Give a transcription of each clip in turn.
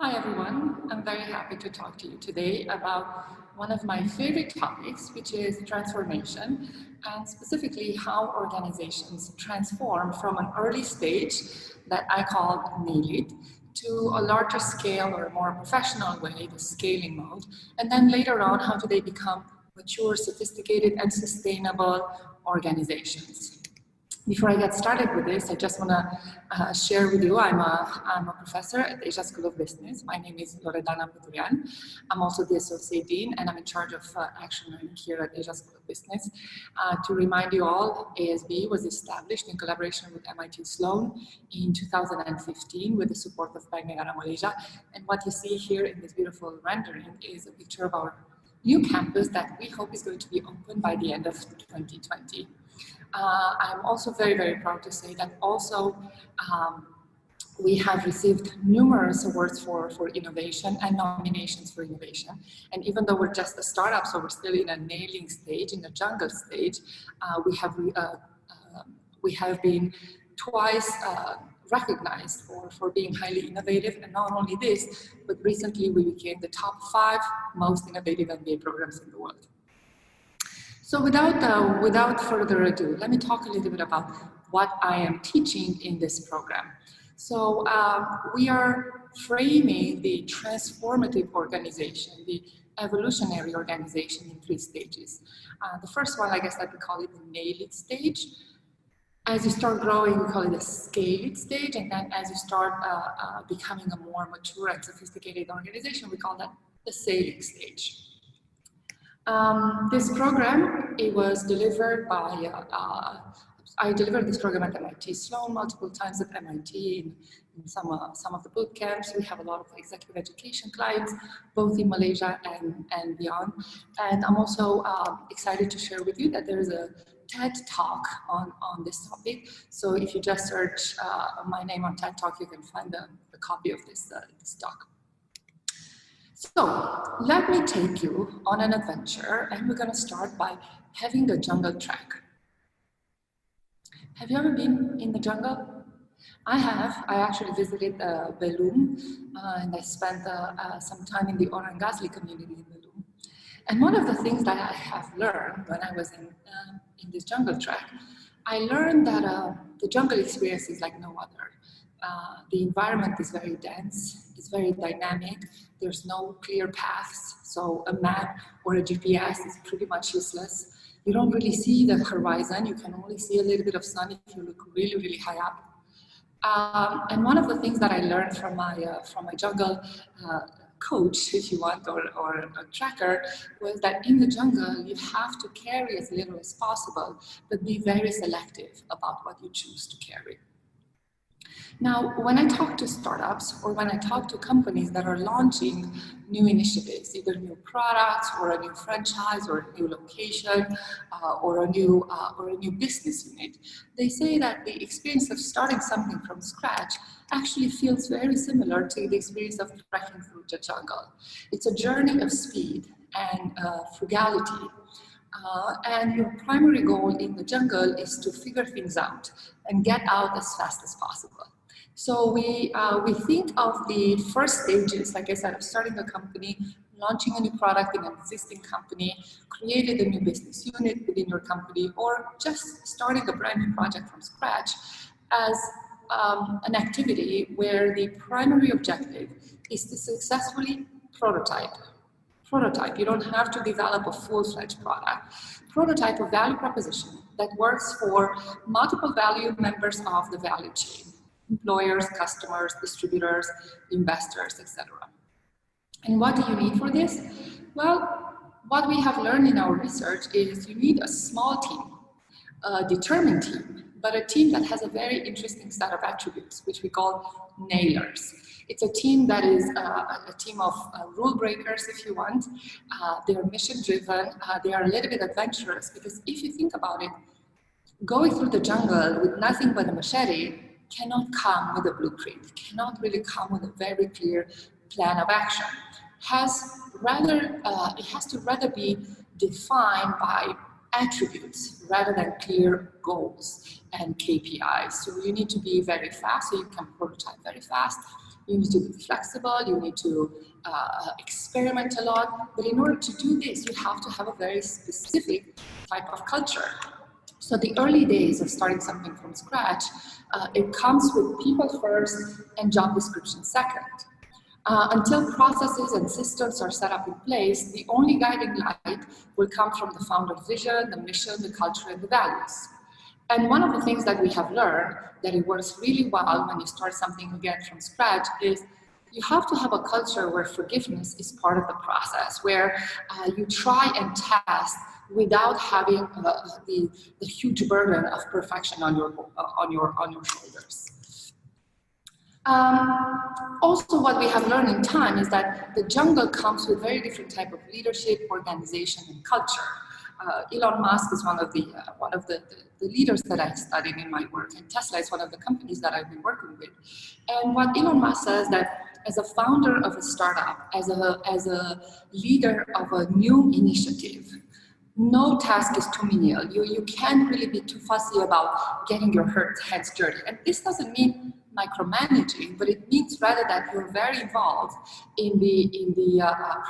Hi everyone, I'm very happy to talk to you today about one of my favorite topics, which is transformation, and specifically how organizations transform from an early stage that I call nail it to a larger scale or a more professional way, the scaling mode, and then later on, how do they become mature, sophisticated, and sustainable organizations. Before I get started with this, I just want to share with you, I'm a professor at the Asia School of Business. My name is Loredana Padurean. I'm also the Associate Dean, and I'm in charge of Action Learning here at Asia School of Business. To remind you all, ASB was established in collaboration with MIT Sloan in 2015 with the support of Bank Negara Malaysia. And what you see here in this beautiful rendering is a picture of our new campus that we hope is going to be open by the end of 2020. I'm also very, very proud to say that also we have received numerous awards for innovation and nominations for innovation. And even though we're just a startup, so we're still in a nailing stage, in the jungle stage, we have been twice recognized for being highly innovative. And not only this, but recently we became the top 5 most innovative MBA programs in the world. So without further ado, let me talk a little bit about what I am teaching in this program. So we are framing the transformative organization, the evolutionary organization in 3 stages. The first one, I guess that we call it the nail it stage. As you start growing, we call it the scale it stage. And then as you start becoming a more mature and sophisticated organization, we call that the sailing stage. This program, it was delivered by, I delivered this program at MIT Sloan multiple times at MIT in some of the boot camps. We have a lot of executive education clients, both in Malaysia and beyond. And I'm also excited to share with you that there is a TED Talk on this topic. So if you just search my name on TED Talk, you can find the copy of this talk. So let me take you on an adventure, and we're going to start by having a jungle trek. Have you ever been in the jungle? I have. I actually visited Belum, and I spent some time in the Orang Asli community in Belum. And one of the things that I have learned when I was in this jungle trek, I learned that the jungle experience is like no other. The environment is very dense, it's very dynamic, there's no clear paths, so a map or a GPS is pretty much useless. You don't really see the horizon, you can only see a little bit of sun if you look really, really high up. And one of the things that I learned from my jungle coach, if you want, or a tracker, was that in the jungle you have to carry as little as possible, but be very selective about what you choose to carry. Now, when I talk to startups or when I talk to companies that are launching new initiatives, either new products or a new franchise or a new location or a new business unit, they say that the experience of starting something from scratch actually feels very similar to the experience of trekking through the jungle. It's a journey of speed and frugality. And your primary goal in the jungle is to figure things out and get out as fast as possible. So we think of the first stages, like I said, of starting a company, launching a new product in an existing company, creating a new business unit within your company, or just starting a brand new project from scratch as an activity where the primary objective is to successfully prototype. You don't have to develop a full-fledged product. Prototype a value proposition that works for multiple value members of the value chain. Employers, customers, distributors, investors, etc. And what do you need for this? Well, what we have learned in our research is you need a small team, a determined team, but a team that has a very interesting set of attributes, which we call nailers. It's a team that is a team of rule breakers, if you want. They are mission driven, they are a little bit adventurous, because if you think about it, going through the jungle with nothing but a machete cannot come with a blueprint, cannot really come with a very clear plan of action. It has to rather be defined by attributes rather than clear goals and KPIs. So you need to be very fast, so you can prototype very fast. You need to be flexible, you need to experiment a lot, but in order to do this, you have to have a very specific type of culture. So the early days of starting something from scratch, it comes with people first and job description second. Until processes and systems are set up in place, the only guiding light will come from the founder's vision, the mission, the culture, and the values. And one of the things that we have learned that it works really well when you start something again from scratch is you have to have a culture where forgiveness is part of the process, where you try and test without having the huge burden of perfection on your shoulders. Also, what we have learned in time is that the jungle comes with very different type of leadership, organization, and culture. Elon Musk is one of the leaders that I studied in my work, and Tesla is one of the companies that I've been working with. And what Elon Musk says that as a founder of a startup, as a leader of a new initiative, no task is too menial. You can't really be too fussy about getting your hands dirty. And this doesn't mean micromanaging, but it means rather that you're very involved in the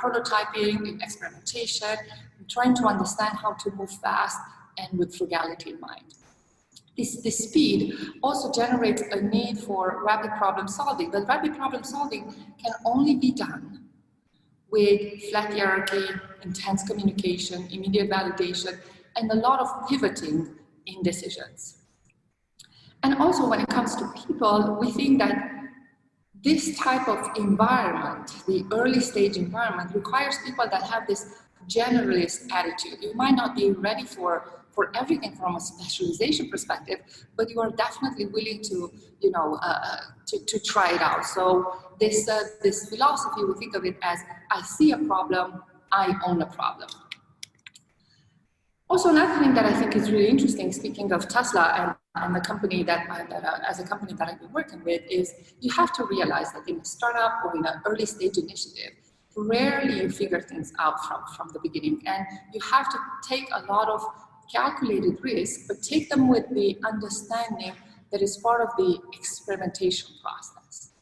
prototyping, in experimentation, in trying to understand how to move fast and with frugality in mind. This speed also generates a need for rapid problem solving, but rapid problem solving can only be done with flat hierarchy, intense communication, immediate validation, and a lot of pivoting in decisions. And also when it comes to people, we think that this type of environment, the early stage environment, requires people that have this generalist attitude. You might not be ready for everything from a specialization perspective, but you are definitely willing to, to try it out. So this philosophy, we think of it as, I see a problem, I own a problem. Also, another thing that I think is really interesting, speaking of Tesla and the company as a company that I've been working with, is you have to realize that in a startup or in an early stage initiative, rarely you figure things out from the beginning. And you have to take a lot of calculated risks, but take them with the understanding that is part of the experimentation process.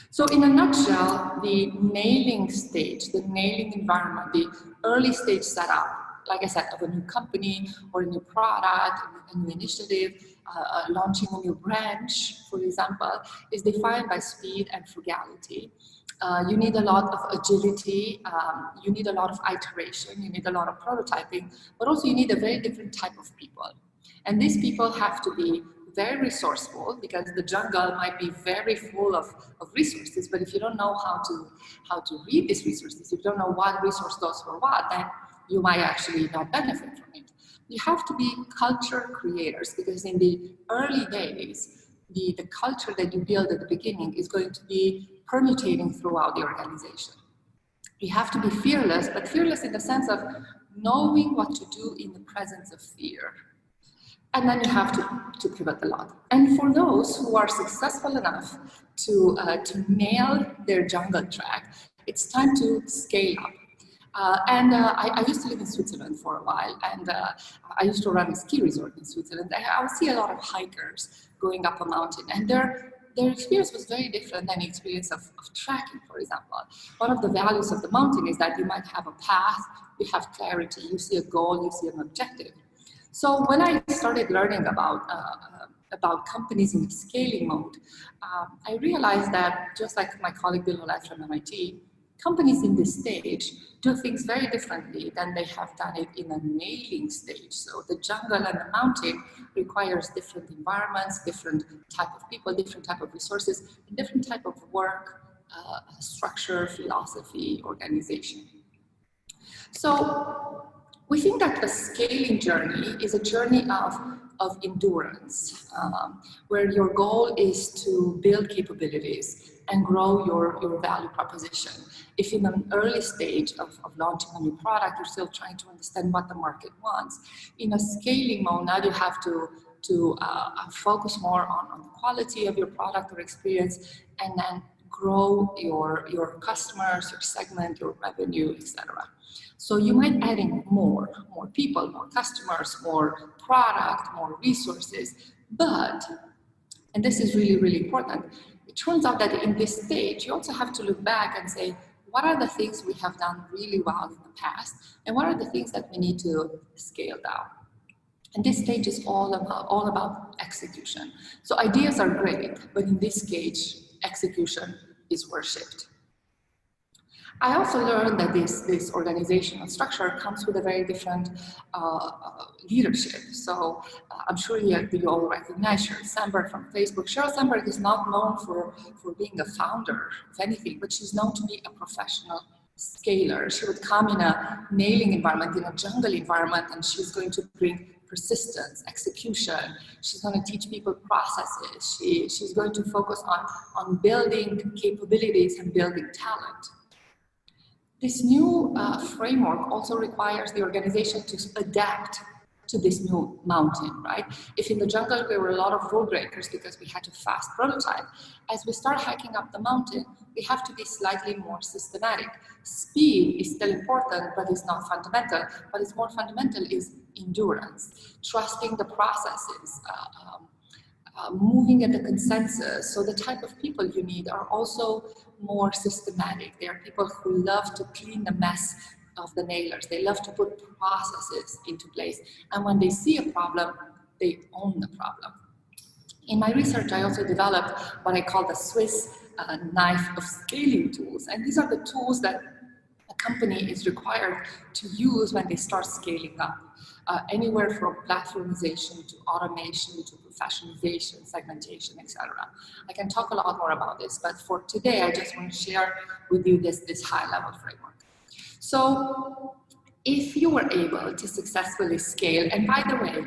So in a nutshell, the nailing stage, the nailing environment, the early stage setup, like I said, of a new company or a new product, a new initiative, launching a new branch, for example, is defined by speed and frugality. You need a lot of agility, you need a lot of iteration, you need a lot of prototyping, but also you need a very different type of people. And these people have to be very resourceful, because the jungle might be very full of resources, but if you don't know how to read these resources, if you don't know what resource goes for what, then you might actually not benefit from it. You have to be culture creators, because in the early days, the culture that you build at the beginning is going to be permutating throughout the organization. You have to be fearless, but fearless in the sense of knowing what to do in the presence of fear. And then you have to pivot a lot. And for those who are successful enough to nail their jungle track, it's time to scale up. I used to live in Switzerland for a while, and I used to run a ski resort in Switzerland. I would see a lot of hikers going up a mountain, and their experience was very different than the experience of trekking, for example. One of the values of the mountain is that you might have a path, you have clarity, you see a goal, you see an objective. So when I started learning about companies in scaling mode, I realized that, just like my colleague Bill from MIT, companies in this stage do things very differently than they have done it in a nailing stage. So the jungle and the mountain requires different environments, different type of people, different type of resources, and different type of work, structure, philosophy, organization. So we think that the scaling journey is a journey of endurance, where your goal is to build capabilities and grow your value proposition. If in an early stage of launching a new product, you're still trying to understand what the market wants. In a scaling mode, now you have to focus more on the quality of your product or experience, and then grow your customers, your segment, your revenue, etc. So you might add in more people, more customers, more product, more resources, but, and this is really, really important, it turns out that in this stage, you also have to look back and say, what are the things we have done really well in the past, and what are the things that we need to scale down? And this stage is all about execution. So ideas are great, but in this stage, execution is worshipped. I also learned that this organizational structure comes with a very different leadership. So I'm sure you all recognize Sheryl Sandberg from Facebook. Sheryl Sandberg is not known for being a founder of anything, but she's known to be a professional scaler. She would come in a nailing environment, in a jungle environment, and she's going to bring persistence, execution. She's going to teach people processes. She's going to focus on building capabilities and building talent. This new framework also requires the organization to adapt to this new mountain, right? If in the jungle there were a lot of road breakers because we had to fast prototype, as we start hiking up the mountain, we have to be slightly more systematic. Speed is still important, but it's not fundamental. What is more fundamental is endurance, trusting the processes, moving at the consensus. So the type of people you need are also more systematic. They are people who love to clean the mess of the nailers. They love to put processes into place. And when they see a problem, they own the problem. In my research, I also developed what I call the Swiss knife of scaling tools. And these are the tools that a company is required to use when they start scaling up. Anywhere from platformization to automation to professionalization, segmentation, etc. I can talk a lot more about this, but for today, I just want to share with you this high-level framework. So if you were able to successfully scale, and by the way,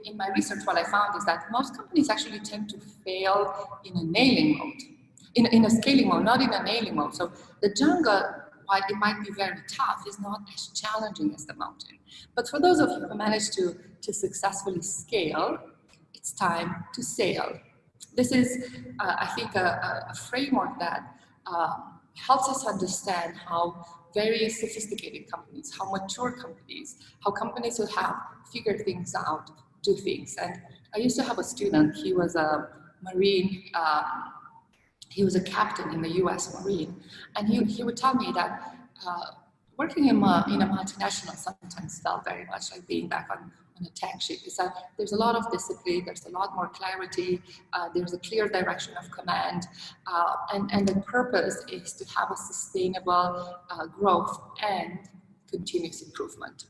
in my research, what I found is that most companies actually tend to fail in a nailing mode, in a scaling mode, not in a nailing mode. So the jungle, while it might be very tough, is not as challenging as the mountain. But for those of you who managed to successfully scale, it's time to sail. This is, I think, a framework that helps us understand how very sophisticated companies, how mature companies, how companies who have figured things out do things. And I used to have a student, he was a Marine, he was a captain in the US Marine, and he would tell me that working in a multinational sometimes felt very much like being back on a tank ship. Is that there's a lot of discipline, there's a lot more clarity, there's a clear direction of command, and the purpose is to have a sustainable growth and continuous improvement.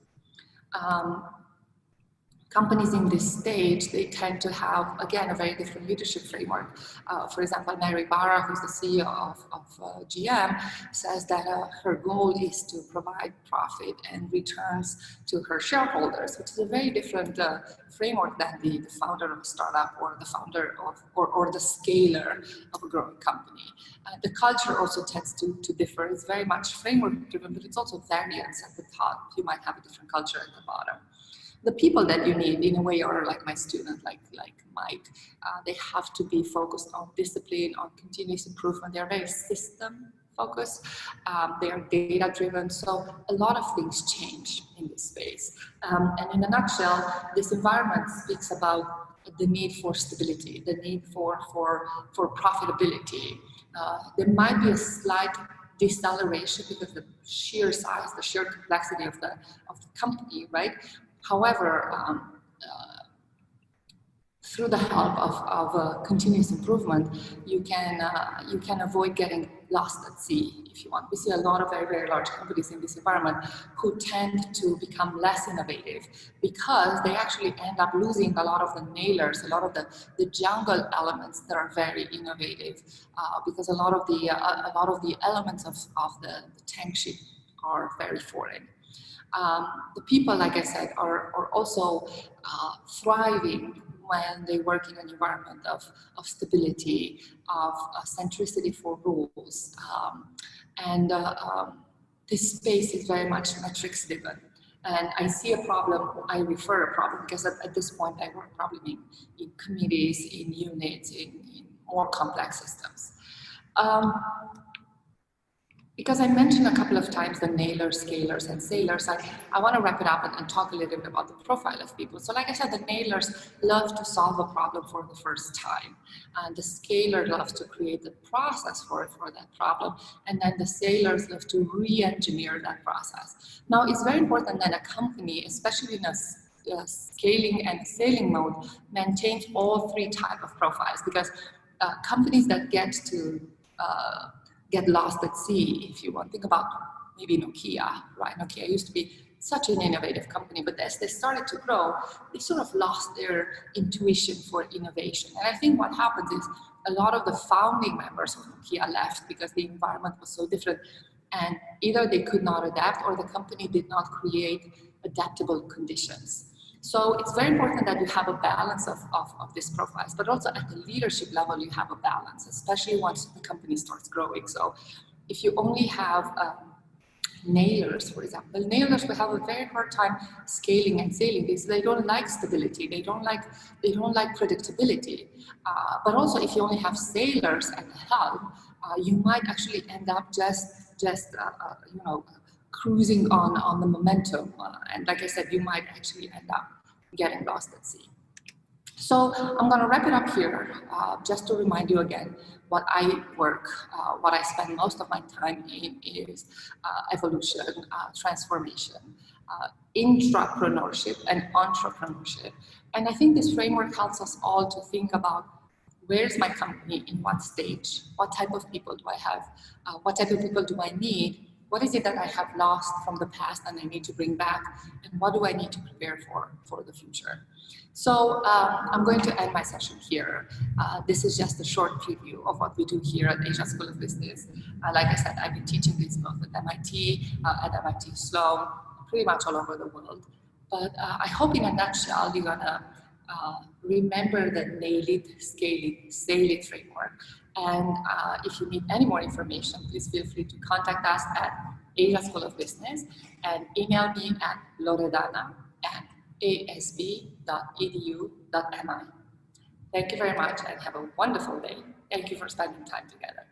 Companies in this stage, they tend to have, again, a very different leadership framework. For example, Mary Barra, who's the CEO of GM, says that her goal is to provide profit and returns to her shareholders, which is a very different framework than the founder of a startup or the founder of, or the scaler of a growing company. The culture also tends to differ. It's very much framework driven, but it's also variance at the top. You might have a different culture at the bottom. The people that you need, in a way, are like my student, like Mike. They have to be focused on discipline, on continuous improvement. They are very system focused. They are data driven. So a lot of things change in this space. And in a nutshell, this environment speaks about the need for stability, the need for profitability. There might be a slight deceleration because the sheer size, the sheer complexity of the company, right? However, through the help of continuous improvement, you can avoid getting lost at sea, if you want. We see a lot of very, very large companies in this environment who tend to become less innovative because they actually end up losing a lot of the nailers, a lot of the jungle elements that are very innovative, because a lot of the elements of the tank ship are very foreign. The people, like I said, are also thriving when they work in an environment of stability, of centricity for rules. And this space is very much metrics driven. And I see a problem, I refer a problem, because at this point I work probably in committees, in units, in more complex systems. because I mentioned a couple of times the nailers, scalers, and sailors, I want to wrap it up and talk a little bit about the profile of people. So like I said, the nailers love to solve a problem for the first time. And the scaler loves to create the process for that problem. And then the sailors love to re-engineer that process. Now, it's very important that a company, especially in a scaling and sailing mode, maintains all three types of profiles, because companies that get lost at sea, if you want. Think about maybe Nokia, right? Nokia used to be such an innovative company, but as they started to grow, they sort of lost their intuition for innovation. And I think what happens is a lot of the founding members of Nokia left because the environment was so different, and either they could not adapt or the company did not create adaptable conditions. So it's very important that you have a balance of these profiles, but also at the leadership level, you have a balance, especially once the company starts growing. So if you only have nailers, for example, nailers will have a very hard time scaling and sailing because they don't like stability, they don't like predictability. But also, if you only have sailors at the helm, you might actually end up just cruising on the momentum, and like I said, you might actually end up getting lost at sea. So I'm going to wrap it up here, just to remind you again, what I spend most of my time in is evolution, transformation, intrapreneurship, and entrepreneurship. And I think this framework helps us all to think about, where's my company, in what stage, what type of people do I have, what type of people do I need, what is it that I have lost from the past and I need to bring back, and what do I need to prepare for the future? So I'm going to end my session here. This is just a short preview of what we do here at Asia School of Business. Like I said, I've been teaching this both at MIT, at MIT Sloan, pretty much all over the world. But I hope in a nutshell, you're gonna remember the nail it, scale it, sail it framework. And if you need any more information, please feel free to contact us at Asia School of Business and email me at loredana@asb.edu.mi. Thank you very much and have a wonderful day. Thank you for spending time together.